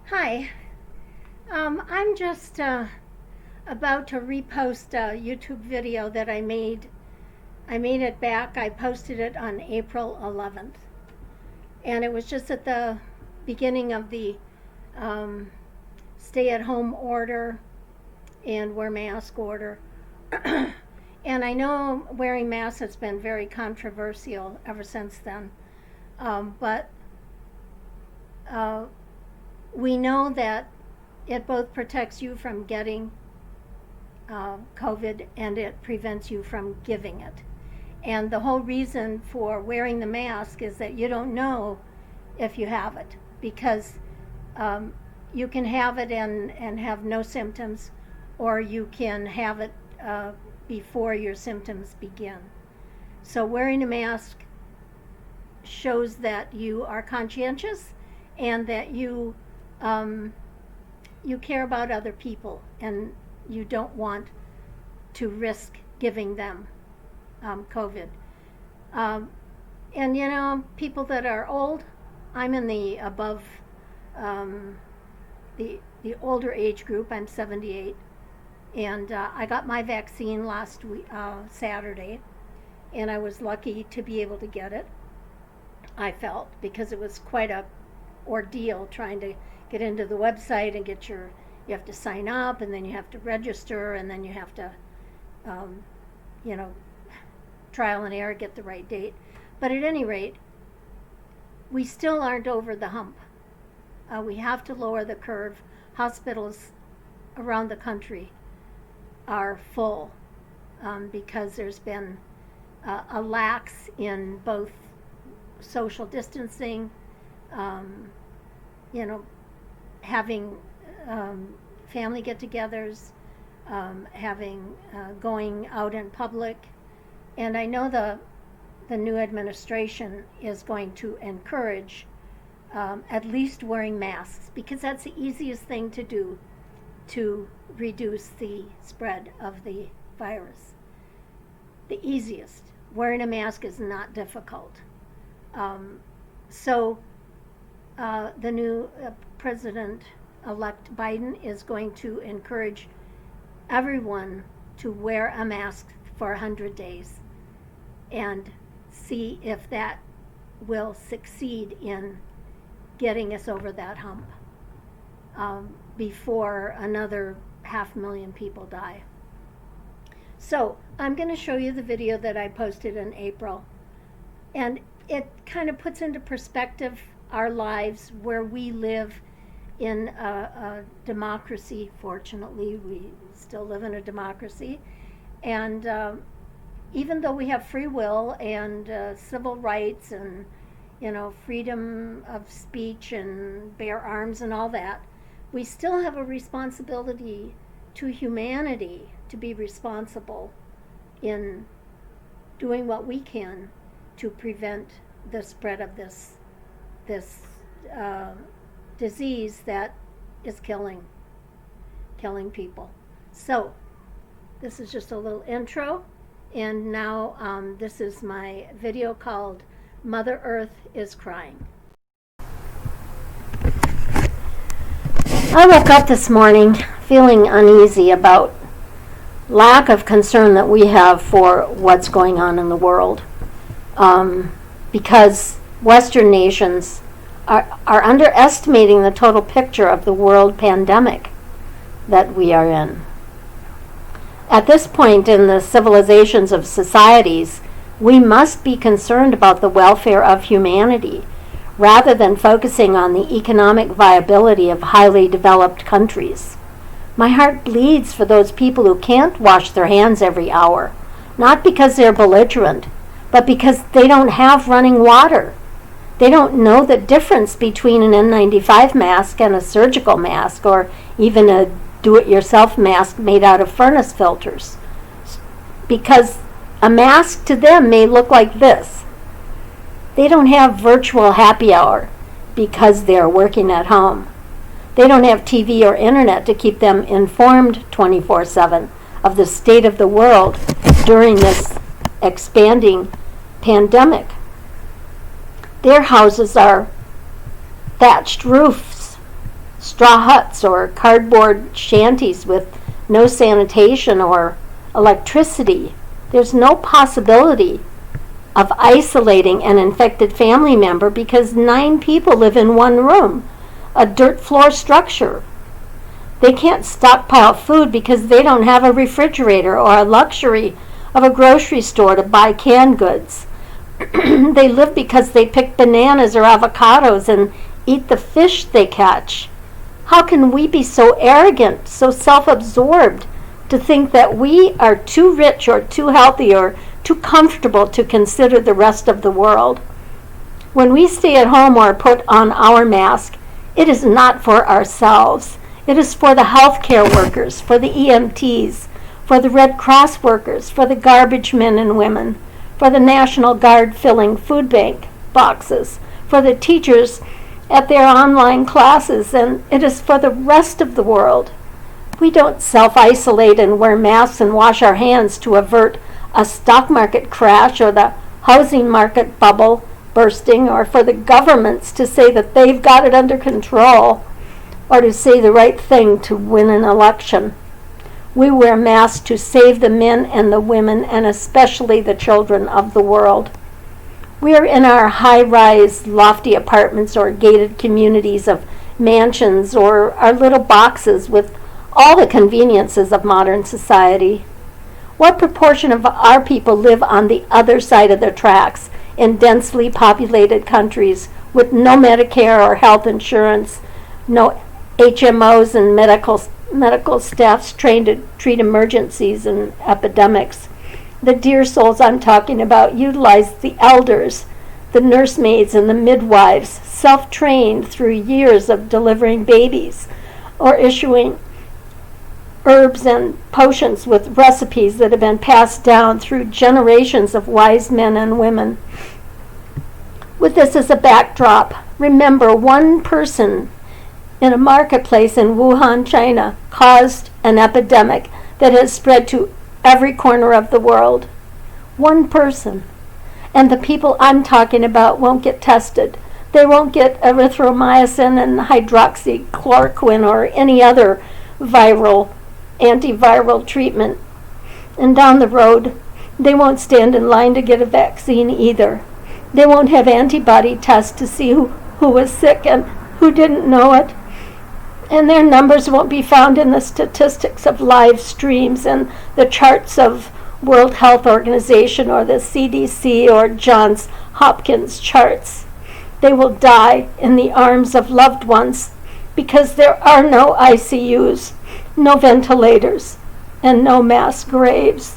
Hi, I'm just about to repost a YouTube video that I made. I made it back. I posted it on April 11th. And it was just at the beginning of the um, stay at home order and wear mask order. And I know wearing masks has been very controversial ever since then. But we know that it both protects you from getting COVID and it prevents you from giving it. And the whole reason for wearing the mask is that you don't know if you have it, because you can have it and have no symptoms, or you can have it before your symptoms begin. So wearing a mask shows that you are conscientious and that you care about other people and you don't want to risk giving them COVID. And you know, people that are old, I'm in the above the older age group. I'm 78, and I got my vaccine last week, Saturday, and I was lucky to be able to get it. I felt, because it was quite a ordeal trying to get into the website and get you have to sign up, and then you have to register, and then you have to you know, trial and error, get the right date. But at any rate, we still aren't over the hump. We have to lower the curve. Hospitals around the country are full because there's been a lax in both social distancing, you know, having family get-togethers, having going out in public. And I know the new administration is going to encourage at least wearing masks, because that's the easiest thing to do to reduce the spread of the virus. The easiest. Wearing a mask is not difficult. So the new President-elect Biden is going to encourage everyone to wear a mask for 100 days and see if that will succeed in getting us over that hump before another 500,000 people die. So I'm going to show you the video that I posted in April, and it kind of puts into perspective our lives where we live in a democracy. Fortunately, we still live in a democracy, and even though we have free will and civil rights and, you know, freedom of speech and bear arms and all that, we still have a responsibility to humanity to be responsible in doing what we can to prevent the spread of this disease that is killing people. So this is just a little intro, and now this is my video called Mother Earth is Crying. I woke up this morning feeling uneasy about lack of concern that we have for what's going on in the world, because Western nations are underestimating the total picture of the world pandemic that we are in. At this point in the civilizations of societies, we must be concerned about the welfare of humanity rather than focusing on the economic viability of highly developed countries. My heart bleeds for those people who can't wash their hands every hour, not because they're belligerent, but because they don't have running water. They don't know the difference between an N95 mask and a surgical mask, or even a do-it-yourself mask made out of furnace filters. Because a mask to them may look like this. They don't have virtual happy hour because they're working at home. They don't have TV or internet to keep them informed 24/7 of the state of the world during this expanding pandemic. Their houses are thatched roofs, straw huts or cardboard shanties with no sanitation or electricity. There's no possibility of isolating an infected family member because 9 people live in one room, a dirt floor structure. They can't stockpile food because they don't have a refrigerator or a luxury of a grocery store to buy canned goods. They live because they pick bananas or avocados and eat the fish they catch. How can we be so arrogant, so self-absorbed, to think that we are too rich or too healthy or too comfortable to consider the rest of the world? When we stay at home or put on our mask, it is not for ourselves. It is for the healthcare workers, for the EMTs, for the Red Cross workers, for the garbage men and women, for the National Guard filling food bank boxes, for the teachers at their online classes, and it is for the rest of the world. We don't self-isolate and wear masks and wash our hands to avert a stock market crash or the housing market bubble bursting, or for the governments to say that they've got it under control, or to say the right thing to win an election. We wear masks to save the men and the women and especially the children of the world. We are in our high-rise, lofty apartments or gated communities of mansions or our little boxes with all the conveniences of modern society. What proportion of our people live on the other side of the tracks in densely populated countries with no Medicare or health insurance, no HMOs and medical staffs trained to treat emergencies and epidemics? The dear souls I'm talking about utilize the elders, the nursemaids, and the midwives, self-trained through years of delivering babies or issuing herbs and potions with recipes that have been passed down through generations of wise men and women. With this as a backdrop, remember, one person in a marketplace in Wuhan, China, caused an epidemic that has spread to every corner of the world. One person. And the people I'm talking about won't get tested. They won't get erythromycin and hydroxychloroquine or any other antiviral treatment. And down the road, they won't stand in line to get a vaccine either. They won't have antibody tests to see who was sick and who didn't know it. And their numbers won't be found in the statistics of live streams and the charts of World Health Organization or the CDC or Johns Hopkins charts. They will die in the arms of loved ones because there are no ICUs, no ventilators, and no mass graves.